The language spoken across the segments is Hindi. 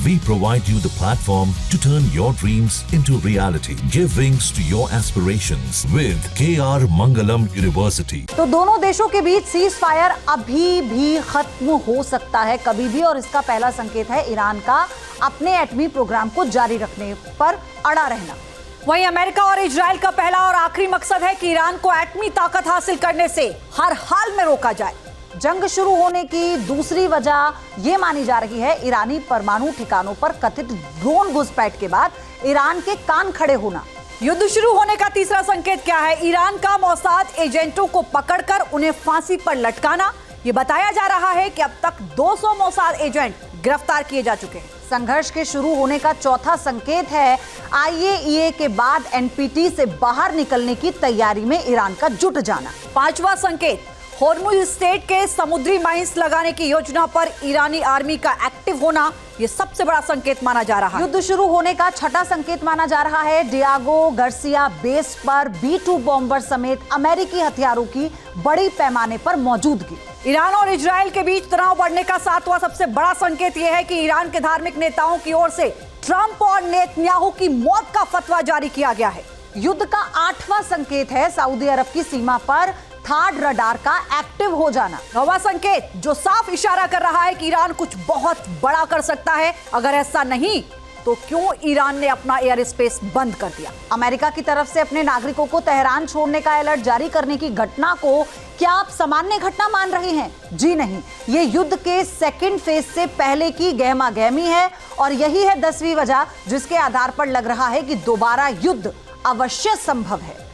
We provide you the platform to turn your dreams into reality. Give wings to your aspirations with KR Mangalam University. तो दोनों देशों के बीच सीज फायर अभी भी खत्म हो सकता है कभी भी, और इसका पहला संकेत है ईरान का अपने एटमी प्रोग्राम को जारी रखने पर अड़ा रहना। वहीं अमेरिका और इजराइल का पहला और आखिरी मकसद है कि ईरान को एटमी ताकत हासिल करने से हर हाल में रोका जाए। जंग शुरू होने की दूसरी वजह यह मानी जा रही है ईरानी परमाणु ठिकानों पर कथित ड्रोन घुसपैठ के बाद ईरान के कान खड़े होना। युद्ध शुरू होने का तीसरा संकेत क्या है? ईरान का मोसाद एजेंटों को पकड़कर उन्हें फांसी पर लटकाना। यह बताया जा रहा है कि अब तक 200 मोसाद एजेंट गिरफ्तार किए जा चुके हैं। संघर्ष के शुरू होने का चौथा संकेत है IAEA के बाद NPT से बाहर निकलने की तैयारी में ईरान का जुट जाना। पांचवा संकेत, होर्मुज स्टेट के समुद्री माइंस लगाने की योजना पर ईरानी आर्मी का एक्टिव होना। यह सबसे बड़ा संकेत माना जा रहा है। युद्ध शुरू होने का छठा संकेत माना जा रहा है डियागो गार्सिया बेस पर B-2 बॉम्बर समेत अमेरिकी हथियारों की बड़ी पैमाने पर मौजूदगी। ईरान और इजराइल के बीच तनाव बढ़ने का सातवां सबसे बड़ा संकेत यह है कि ईरान के धार्मिक नेताओं की ओर से ट्रंप और नेतन्याहू की मौत का फतवा जारी किया गया है। युद्ध का आठवां संकेत है सऊदी अरब की सीमा पर थाड रडार का एक्टिव हो जाना। नौवां संकेत जो साफ इशारा कर रहा है कि ईरान कुछ बहुत बड़ा कर सकता है। अगर ऐसा नहीं तो क्यों ईरान ने अपना एयर स्पेस बंद कर दिया? अमेरिका की तरफ से अपने नागरिकों को तेहरान छोड़ने का अलर्ट जारी करने की घटना को क्या आप सामान्य घटना मान रहे हैं? जी नहीं, ये युद्ध के सेकंड फेज से पहले की गहमा गहमी है और यही है 10वीं वजह जिसके आधार पर लग रहा है कि दोबारा युद्ध अवश्य संभव है।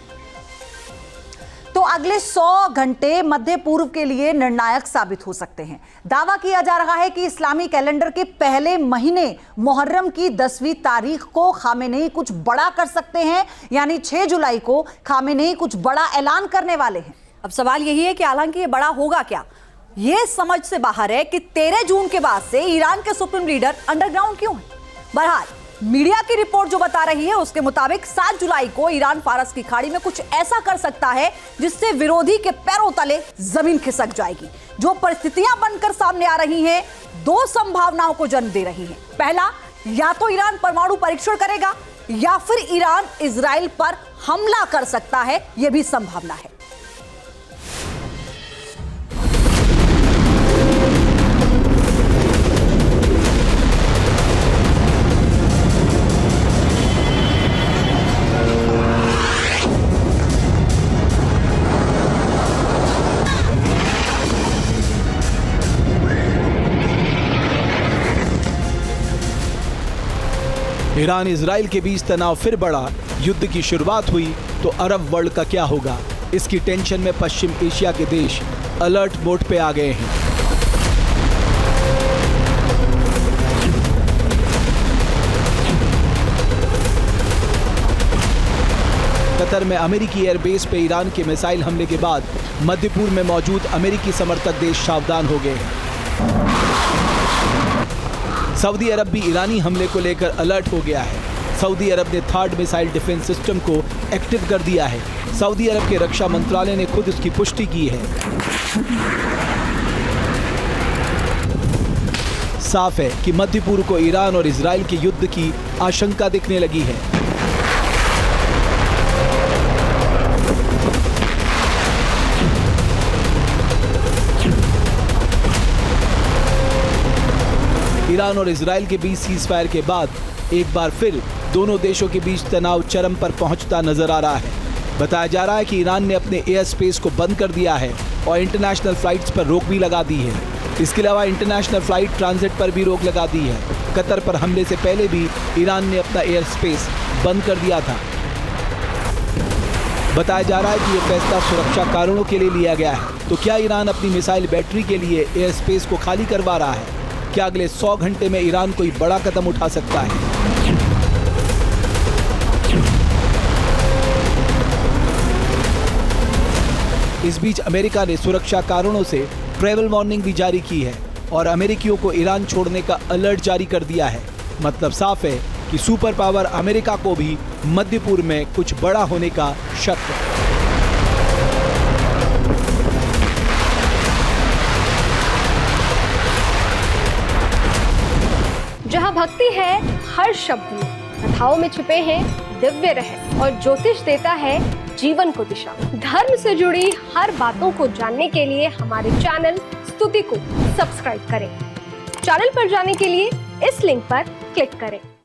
तो अगले 100 घंटे मध्य पूर्व के लिए निर्णायक साबित हो सकते हैं। दावा किया जा रहा है कि इस्लामी कैलेंडर के पहले महीने मुहर्रम की 10वीं तारीख को खामेनेई कुछ बड़ा कर सकते हैं, यानी 6 जुलाई को खामेनेई कुछ बड़ा ऐलान करने वाले हैं। अब सवाल यही है कि हालांकि ये बड़ा होगा क्या? ये समझ से बाहर है कि 13 जून के बाद से ईरान के सुप्रीम लीडर अंडरग्राउंड क्यों है। बहरहाल मीडिया की रिपोर्ट जो बता रही है उसके मुताबिक 7 जुलाई को ईरान फारस की खाड़ी में कुछ ऐसा कर सकता है जिससे विरोधी के पैरों तले जमीन खिसक जाएगी। जो परिस्थितियां बनकर सामने आ रही हैं, 2 संभावनाओं को जन्म दे रही हैं। पहला, या तो ईरान परमाणु परीक्षण करेगा या फिर ईरान इजराइल पर हमला कर सकता है। यह भी संभावना है। ईरान इजराइल के बीच तनाव फिर बढ़ा, युद्ध की शुरुआत हुई तो अरब वर्ल्ड का क्या होगा? इसकी टेंशन में पश्चिम एशिया के देश अलर्ट मोड पे आ गए हैं। कतर में अमेरिकी एयरबेस पे ईरान के मिसाइल हमले के बाद मध्य पूर्व में मौजूद अमेरिकी समर्थक देश सावधान हो गए हैं। सऊदी अरब भी ईरानी हमले को लेकर अलर्ट हो गया है। सऊदी अरब ने थार्ड मिसाइल डिफेंस सिस्टम को एक्टिव कर दिया है। सऊदी अरब के रक्षा मंत्रालय ने खुद इसकी पुष्टि की है। साफ है कि मध्य पूर्व को ईरान और इजराइल के युद्ध की आशंका दिखने लगी है। ईरान और इजराइल के बीच सीजफायर के बाद एक बार फिर दोनों देशों के बीच तनाव चरम पर पहुंचता नजर आ रहा है। बताया जा रहा है कि ईरान ने अपने एयर स्पेस को बंद कर दिया है और इंटरनेशनल फ्लाइट्स पर रोक भी लगा दी है। इसके अलावा इंटरनेशनल फ्लाइट ट्रांजिट पर भी रोक लगा दी है। कतर पर हमले से पहले भी ईरान ने अपना एयर स्पेस बंद कर दिया था। बताया जा रहा है कि यह फैसला सुरक्षा कारणों के लिए लिया गया है। तो क्या ईरान अपनी मिसाइल बैटरी के लिए एयर स्पेस को खाली करवा रहा है? क्या अगले 100 घंटे में ईरान कोई बड़ा कदम उठा सकता है? इस बीच अमेरिका ने सुरक्षा कारणों से ट्रैवल वार्निंग भी जारी की है और अमेरिकियों को ईरान छोड़ने का अलर्ट जारी कर दिया है। मतलब साफ है कि सुपर पावर अमेरिका को भी मध्य पूर्व में कुछ बड़ा होने का शक है। जहाँ भक्ति है हर शब्द में, कथाओं में छुपे हैं दिव्य रहस्य और ज्योतिष देता है जीवन को दिशा। धर्म से जुड़ी हर बातों को जानने के लिए हमारे चैनल स्तुति को सब्सक्राइब करें। चैनल पर जाने के लिए इस लिंक पर क्लिक करें।